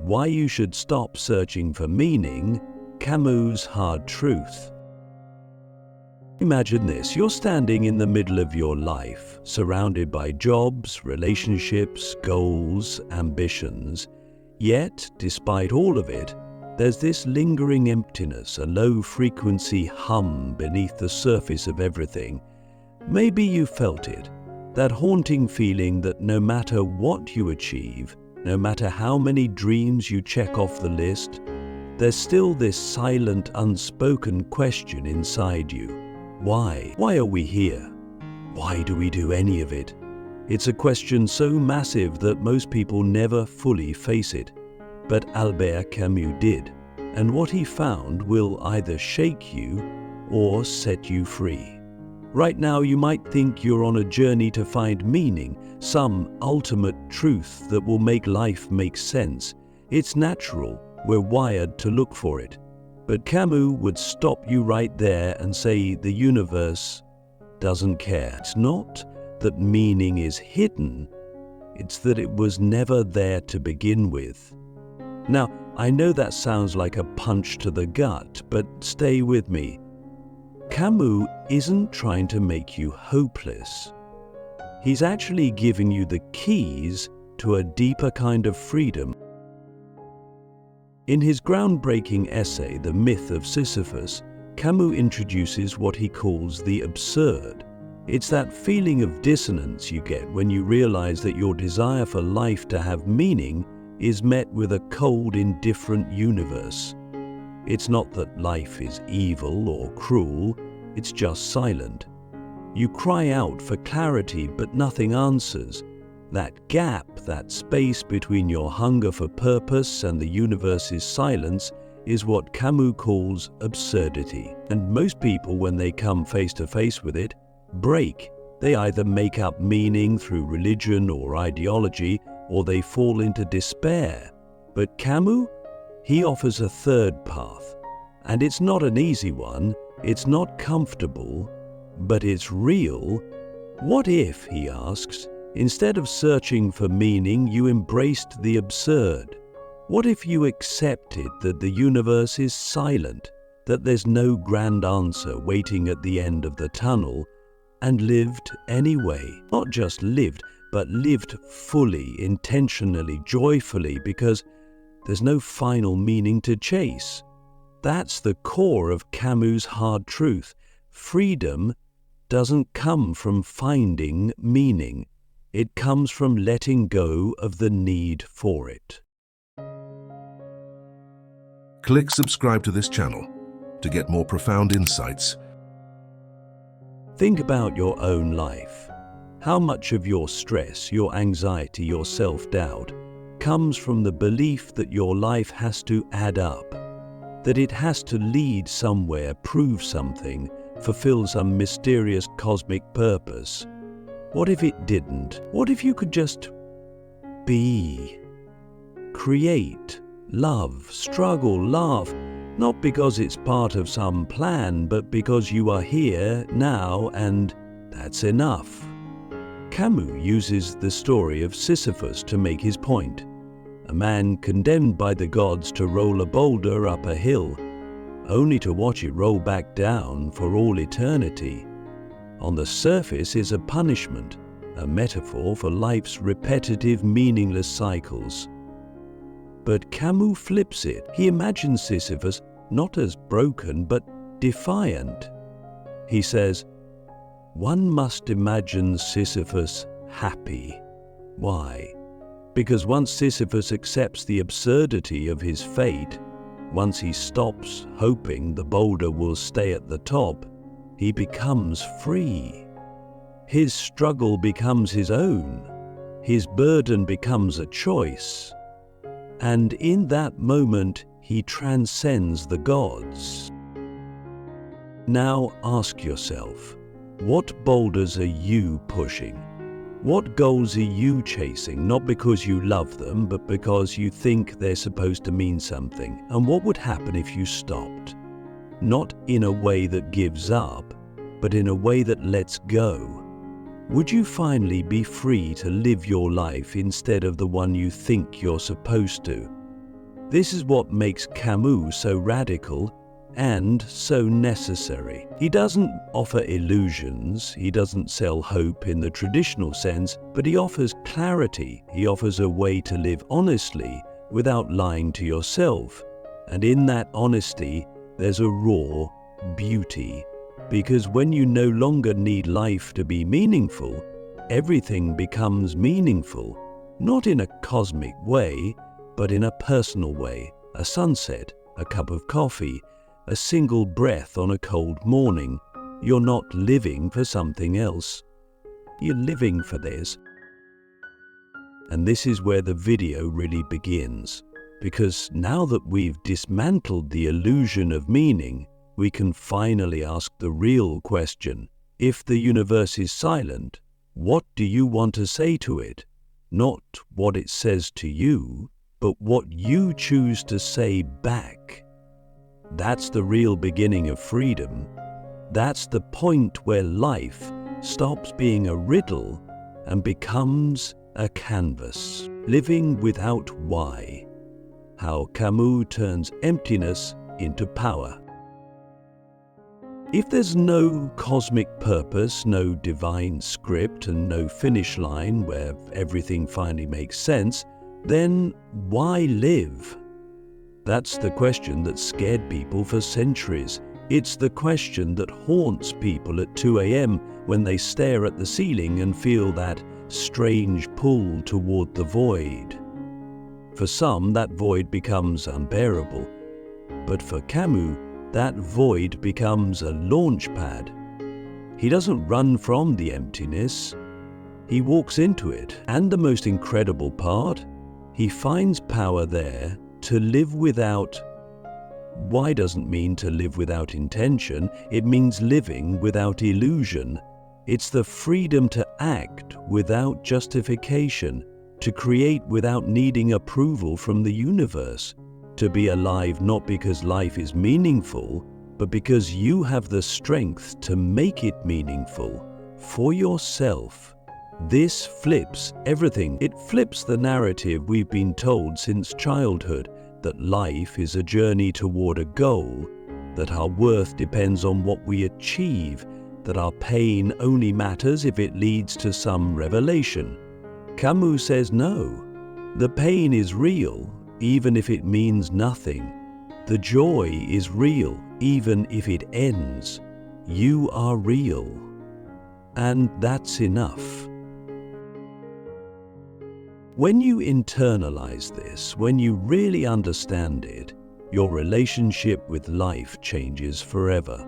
Why You Should Stop Searching for Meaning, Camus' Hard Truth. Imagine this: you're standing in the middle of your life, surrounded by jobs, relationships, goals, ambitions. Yet, despite all of it, there's this lingering emptiness, a low-frequency hum beneath the surface of everything. Maybe you felt it, that haunting feeling that no matter what you achieve, no matter how many dreams you check off the list, there's still this silent, unspoken question inside you. Why? Why are we here? Why do we do any of it? It's a question so massive that most people never fully face it. But Albert Camus did, and what he found will either shake you or set you free. Right now, you might think you're on a journey to find meaning, some ultimate truth that will make life make sense. It's natural. We're wired to look for it. But Camus would stop you right there and say the universe doesn't care. It's not that meaning is hidden, it's that it was never there to begin with. Now, I know that sounds like a punch to the gut, but stay with me. Camus isn't trying to make you hopeless. He's actually giving you the keys to a deeper kind of freedom. In his groundbreaking essay, The Myth of Sisyphus, Camus introduces what he calls the absurd. It's that feeling of dissonance you get when you realize that your desire for life to have meaning is met with a cold, indifferent universe. It's not that life is evil or cruel, it's just silent. You cry out for clarity, but nothing answers. That gap, that space between your hunger for purpose and the universe's silence, is what Camus calls absurdity. And most people, when they come face to face with it, break. They either make up meaning through religion or ideology, or they fall into despair. But Camus, he offers a third path. And it's not an easy one, it's not comfortable, but it's real. What if, he asks, instead of searching for meaning, you embraced the absurd? What if you accepted that the universe is silent, that there's no grand answer waiting at the end of the tunnel, and lived anyway? Not just lived, but lived fully, intentionally, joyfully, because there's no final meaning to chase. That's the core of Camus' hard truth. Freedom doesn't come from finding meaning. It comes from letting go of the need for it. Click subscribe to this channel to get more profound insights. Think about your own life. How much of your stress, your anxiety, your self-doubt comes from the belief that your life has to add up, that it has to lead somewhere, prove something, fulfill some mysterious cosmic purpose? What if it didn't? What if you could just be, create, love, struggle, laugh, not because it's part of some plan, but because you are here now and that's enough? Camus uses the story of Sisyphus to make his point. A man condemned by the gods to roll a boulder up a hill, only to watch it roll back down for all eternity. On the surface is a punishment, a metaphor for life's repetitive, meaningless cycles. But Camus flips it. He imagines Sisyphus not as broken, but defiant. He says, one must imagine Sisyphus happy. Why? Because once Sisyphus accepts the absurdity of his fate, once he stops hoping the boulder will stay at the top, he becomes free. His struggle becomes his own. His burden becomes a choice. And in that moment, he transcends the gods. Now ask yourself, what boulders are you pushing? What goals are you chasing, not because you love them, but because you think they're supposed to mean something? And what would happen if you stopped? Not in a way that gives up, but in a way that lets go. Would you finally be free to live your life instead of the one you think you're supposed to? This is what makes Camus so radical and so necessary. He doesn't offer illusions, he doesn't sell hope in the traditional sense, but he offers clarity. He offers a way to live honestly without lying to yourself. And in that honesty, there's a raw beauty. Because when you no longer need life to be meaningful, everything becomes meaningful, not in a cosmic way, but in a personal way. A sunset, a cup of coffee, a single breath on a cold morning. You're not living for something else. You're living for this. And this is where the video really begins. Because now that we've dismantled the illusion of meaning, we can finally ask the real question. If the universe is silent, what do you want to say to it? Not what it says to you, but what you choose to say back. That's the real beginning of freedom. That's the point where life stops being a riddle and becomes a canvas. Living without why. How Camus turns emptiness into power. If there's no cosmic purpose, no divine script, and no finish line where everything finally makes sense, then why live? That's the question that scared people for centuries. It's the question that haunts people at 2 a.m. when they stare at the ceiling and feel that strange pull toward the void. For some, that void becomes unbearable. But for Camus, that void becomes a launch pad. He doesn't run from the emptiness. He walks into it. And the most incredible part, he finds power there to live without. Why doesn't mean to live without intention. It means living without illusion. It's the freedom to act without justification, to create without needing approval from the universe, to be alive not because life is meaningful, but because you have the strength to make it meaningful for yourself. This flips everything. It flips the narrative we've been told since childhood, that life is a journey toward a goal, that our worth depends on what we achieve, that our pain only matters if it leads to some revelation. Camus says no. The pain is real, even if it means nothing. The joy is real, even if it ends. You are real. And that's enough. When you internalize this, when you really understand it, your relationship with life changes forever.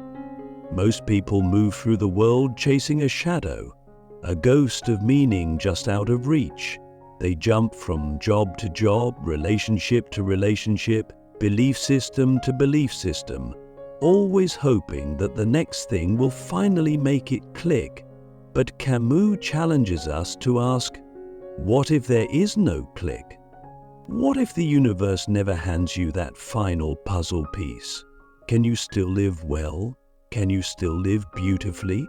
Most people move through the world chasing a shadow, a ghost of meaning just out of reach. They jump from job to job, relationship to relationship, belief system to belief system, always hoping that the next thing will finally make it click. But Camus challenges us to ask, what if there is no click? What if the universe never hands you that final puzzle piece? Can you still live well? Can you still live beautifully?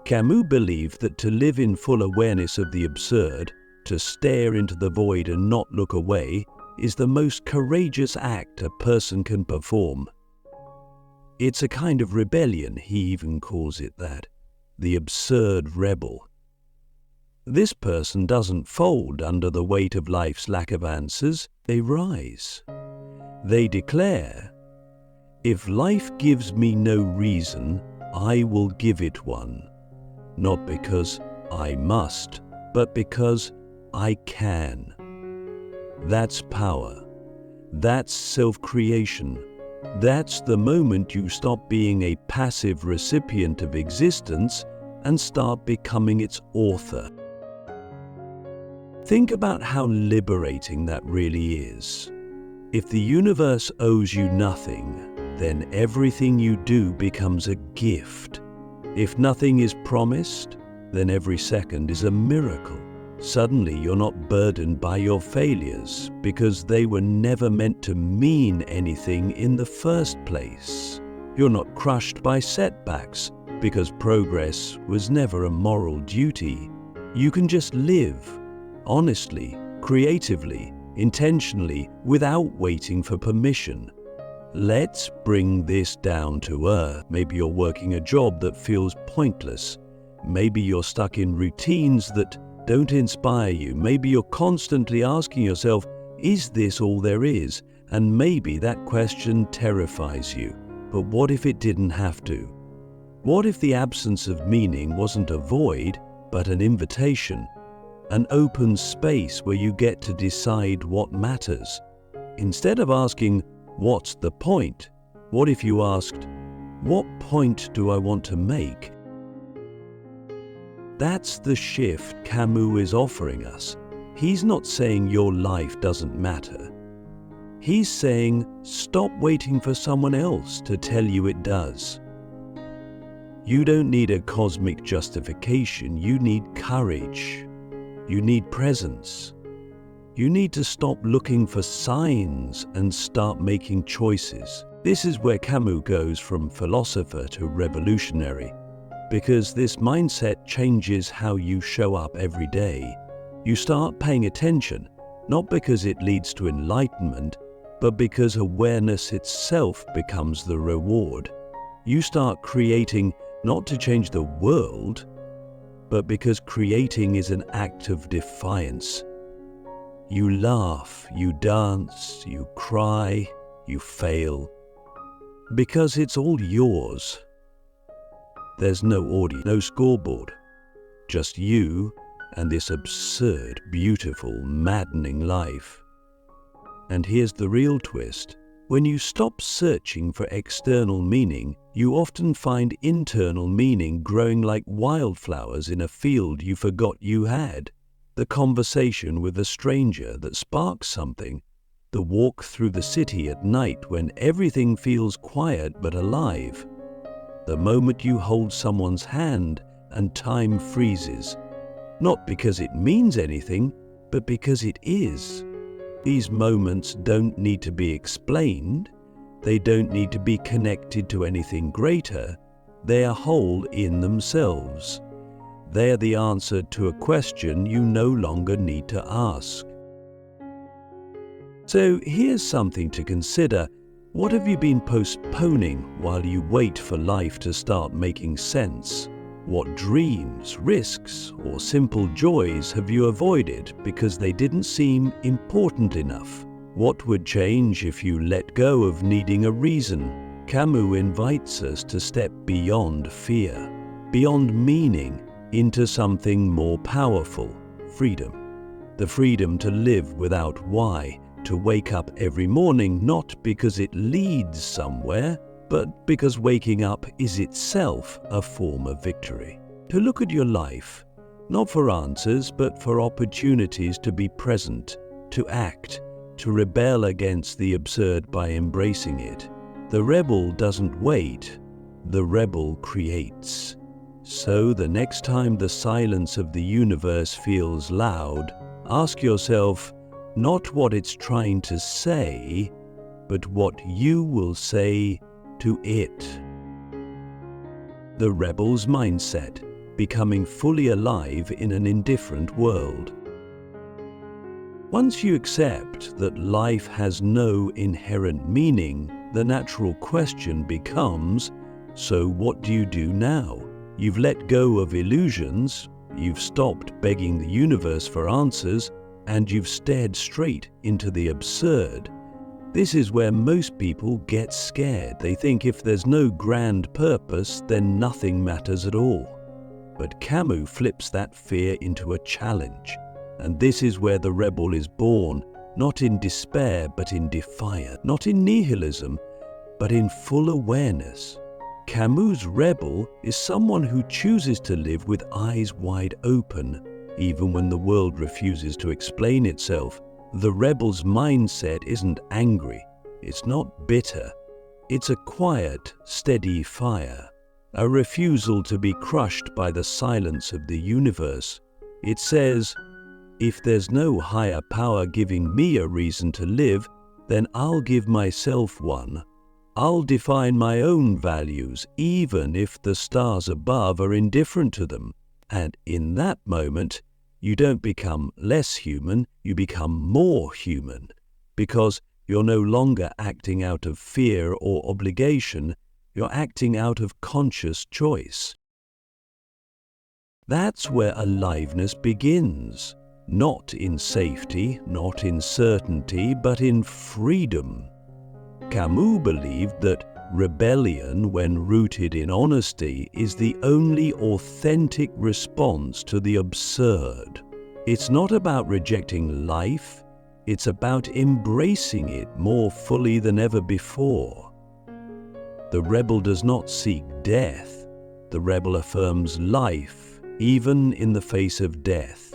Camus believed that to live in full awareness of the absurd, to stare into the void and not look away, is the most courageous act a person can perform. It's a kind of rebellion, he even calls it that, the absurd rebel. This person doesn't fold under the weight of life's lack of answers, they rise. They declare, if life gives me no reason, I will give it one. Not because I must, but because I can. That's power. That's self-creation. That's the moment you stop being a passive recipient of existence and start becoming its author. Think about how liberating that really is. If the universe owes you nothing, then everything you do becomes a gift. If nothing is promised, then every second is a miracle. Suddenly you're not burdened by your failures because they were never meant to mean anything in the first place. You're not crushed by setbacks because progress was never a moral duty. You can just live, honestly, creatively, intentionally, without waiting for permission. Let's bring this down to earth. Maybe you're working a job that feels pointless. Maybe you're stuck in routines that don't inspire you. Maybe you're constantly asking yourself, is this all there is? And maybe that question terrifies you. But what if it didn't have to? What if the absence of meaning wasn't a void, but an invitation? An open space where you get to decide what matters. Instead of asking, what's the point? What if you asked, what point do I want to make? That's the shift Camus is offering us. He's not saying your life doesn't matter. He's saying, stop waiting for someone else to tell you it does. You don't need a cosmic justification. You need courage. You need presence. You need to stop looking for signs and start making choices. This is where Camus goes from philosopher to revolutionary, because this mindset changes how you show up every day. You start paying attention, not because it leads to enlightenment, but because awareness itself becomes the reward. You start creating not to change the world, but because creating is an act of defiance. You laugh, you dance, you cry, you fail, because it's all yours. There's no audience, no scoreboard, just you and this absurd, beautiful, maddening life. And here's the real twist. When you stop searching for external meaning, you often find internal meaning growing like wildflowers in a field you forgot you had. The conversation with a stranger that sparks something, the walk through the city at night when everything feels quiet but alive, the moment you hold someone's hand and time freezes, not because it means anything, but because it is. These moments don't need to be explained. They don't need to be connected to anything greater. They are whole in themselves. They are the answer to a question you no longer need to ask. So here's something to consider. What have you been postponing while you wait for life to start making sense? What dreams, risks, or simple joys have you avoided because they didn't seem important enough? What would change if you let go of needing a reason? Camus invites us to step beyond fear, beyond meaning, into something more powerful, freedom. The freedom to live without why, to wake up every morning not because it leads somewhere, but because waking up is itself a form of victory. To look at your life, not for answers, but for opportunities to be present, to act, to rebel against the absurd by embracing it. The rebel doesn't wait, the rebel creates. So the next time the silence of the universe feels loud, ask yourself not what it's trying to say, but what you will say to it. The rebel's mindset, becoming fully alive in an indifferent world. Once you accept that life has no inherent meaning, the natural question becomes, so what do you do now? You've let go of illusions, you've stopped begging the universe for answers, and you've stared straight into the absurd. This is where most people get scared. They think if there's no grand purpose, then nothing matters at all. But Camus flips that fear into a challenge. And this is where the rebel is born, not in despair, but in defiance, not in nihilism, but in full awareness. Camus' rebel is someone who chooses to live with eyes wide open, even when the world refuses to explain itself. The rebel's mindset isn't angry, it's not bitter, it's a quiet, steady fire, a refusal to be crushed by the silence of the universe. It says, if there's no higher power giving me a reason to live, then I'll give myself one. I'll define my own values, even if the stars above are indifferent to them. And in that moment, You don't become less human, you become more human, because you're no longer acting out of fear or obligation, you're acting out of conscious choice. That's where aliveness begins, not in safety, not in certainty, but in freedom. Camus believed that rebellion, when rooted in honesty, is the only authentic response to the absurd. It's not about rejecting life, it's about embracing it more fully than ever before. The rebel does not seek death. The rebel affirms life, even in the face of death.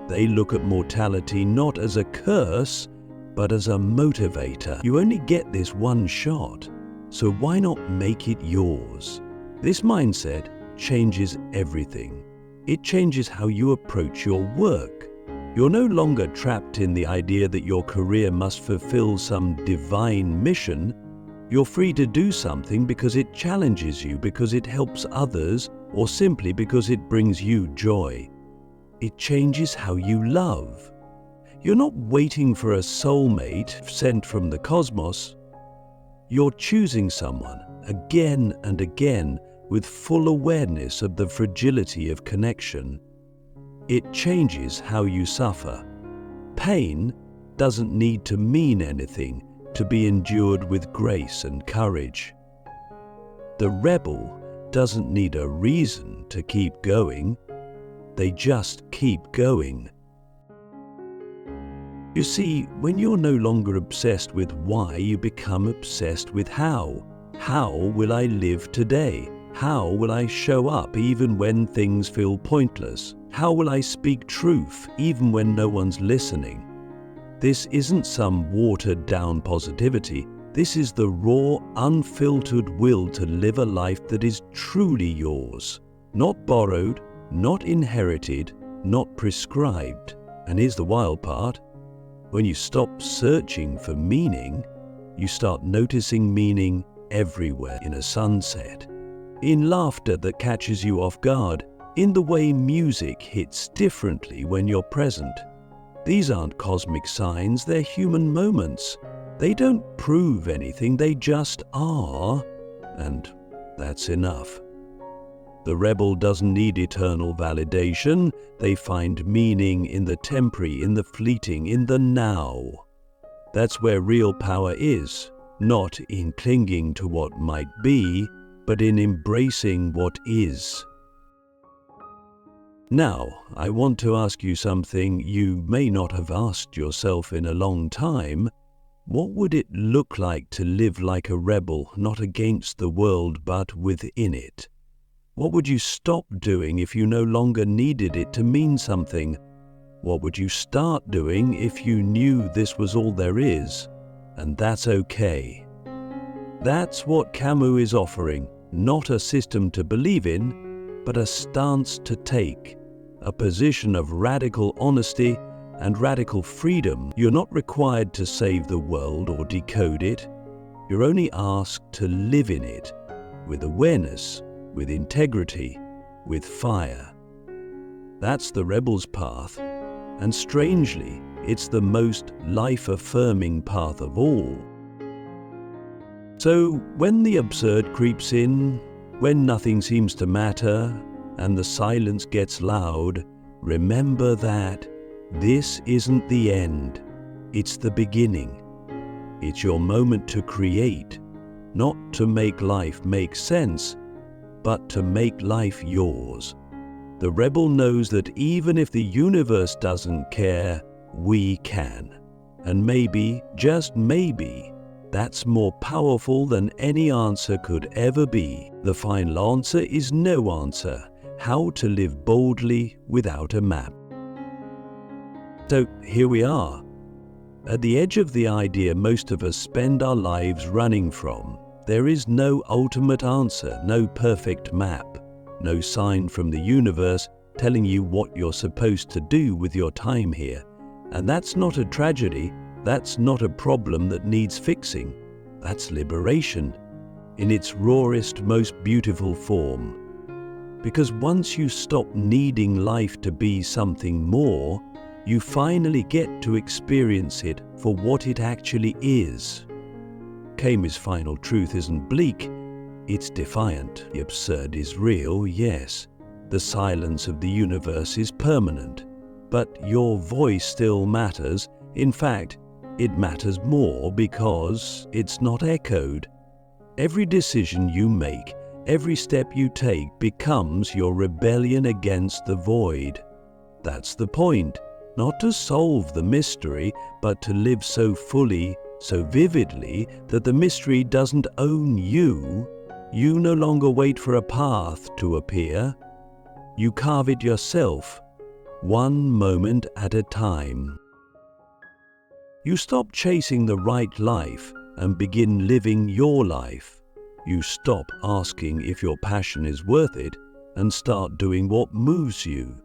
They look at mortality not as a curse, but as a motivator. You only get this one shot, so why not make it yours? This mindset changes everything. It changes how you approach your work. You're no longer trapped in the idea that your career must fulfill some divine mission. You're free to do something because it challenges you, because it helps others, or simply because it brings you joy. It changes how you love. You're not waiting for a soulmate sent from the cosmos. You're choosing someone again and again with full awareness of the fragility of connection. It changes how you suffer. Pain doesn't need to mean anything to be endured with grace and courage. The rebel doesn't need a reason to keep going. They just keep going. You see, when you're no longer obsessed with why, you become obsessed with how. How will I live today? How will I show up even when things feel pointless? How will I speak truth even when no one's listening? This isn't some watered-down positivity. This is the raw, unfiltered will to live a life that is truly yours. Not borrowed, not inherited, not prescribed. And here's the wild part. When you stop searching for meaning, you start noticing meaning everywhere. In a sunset, in laughter that catches you off guard, in the way music hits differently when you're present. These aren't cosmic signs, they're human moments. They don't prove anything, they just are, and that's enough. The rebel doesn't need eternal validation. They find meaning in the temporary, in the fleeting, in the now. That's where real power is, not in clinging to what might be, but in embracing what is. Now, I want to ask you something you may not have asked yourself in a long time. What would it look like to live like a rebel, not against the world, but within it? What would you stop doing if you no longer needed it to mean something? What would you start doing if you knew this was all there is? And that's okay. That's what Camus is offering, not a system to believe in, but a stance to take, a position of radical honesty and radical freedom. You're not required to save the world or decode it. You're only asked to live in it, with awareness, with integrity, with fire. That's the rebel's path, and strangely, it's the most life-affirming path of all. So, when the absurd creeps in, when nothing seems to matter, and the silence gets loud, remember that this isn't the end, it's the beginning. It's your moment to create, not to make life make sense, but to make life yours. The rebel knows that even if the universe doesn't care, we can. And maybe, just maybe, that's more powerful than any answer could ever be. The final answer is no answer. How to live boldly without a map. So here we are, at the edge of the idea most of us spend our lives running from. There is no ultimate answer, no perfect map, no sign from the universe telling you what you're supposed to do with your time here. And that's not a tragedy, that's not a problem that needs fixing. That's liberation, in its rawest, most beautiful form. Because once you stop needing life to be something more, you finally get to experience it for what it actually is. Camus' final truth isn't bleak, it's defiant. The absurd is real, yes. The silence of the universe is permanent. But your voice still matters. In fact, it matters more because it's not echoed. Every decision you make, every step you take becomes your rebellion against the void. That's the point. Not to solve the mystery, but to live so fully, so vividly, that the mystery doesn't own you. You no longer wait for a path to appear. You carve it yourself, one moment at a time. You stop chasing the right life and begin living your life. You stop asking if your passion is worth it and start doing what moves you.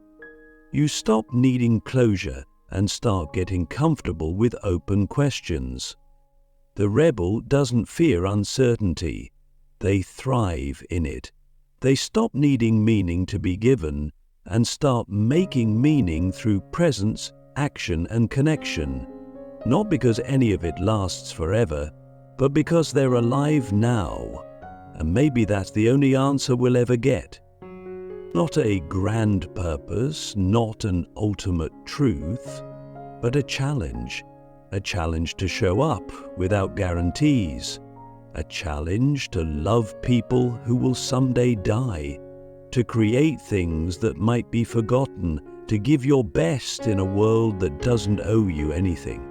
You stop needing closure and start getting comfortable with open questions. The rebel doesn't fear uncertainty. They thrive in it. They stop needing meaning to be given and start making meaning through presence, action, and connection. Not because any of it lasts forever, but because they're alive now. And maybe that's the only answer we'll ever get. Not a grand purpose, not an ultimate truth, but a challenge to show up without guarantees, a challenge to love people who will someday die, to create things that might be forgotten, to give your best in a world that doesn't owe you anything.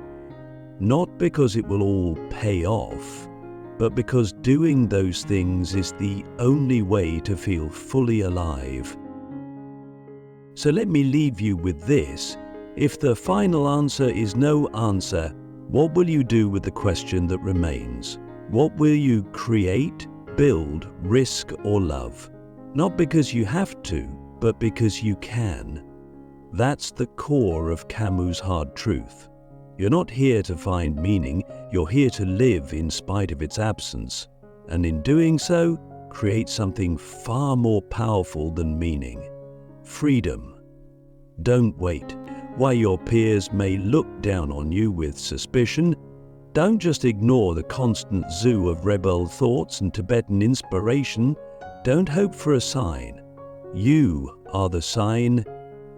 Not because it will all pay off, but because doing those things is the only way to feel fully alive. So let me leave you with this. If the final answer is no answer, what will you do with the question that remains? What will you create, build, risk, or love? Not because you have to, but because you can. That's the core of Camus' hard truth. You're not here to find meaning, you're here to live in spite of its absence, and in doing so, create something far more powerful than meaning. Freedom. Don't wait. While your peers may look down on you with suspicion, don't just ignore the constant zoo of rebel thoughts and Tibetan inspiration. Don't hope for a sign. You are the sign,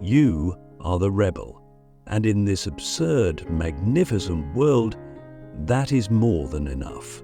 you are the rebel. And in this absurd, magnificent world, that is more than enough.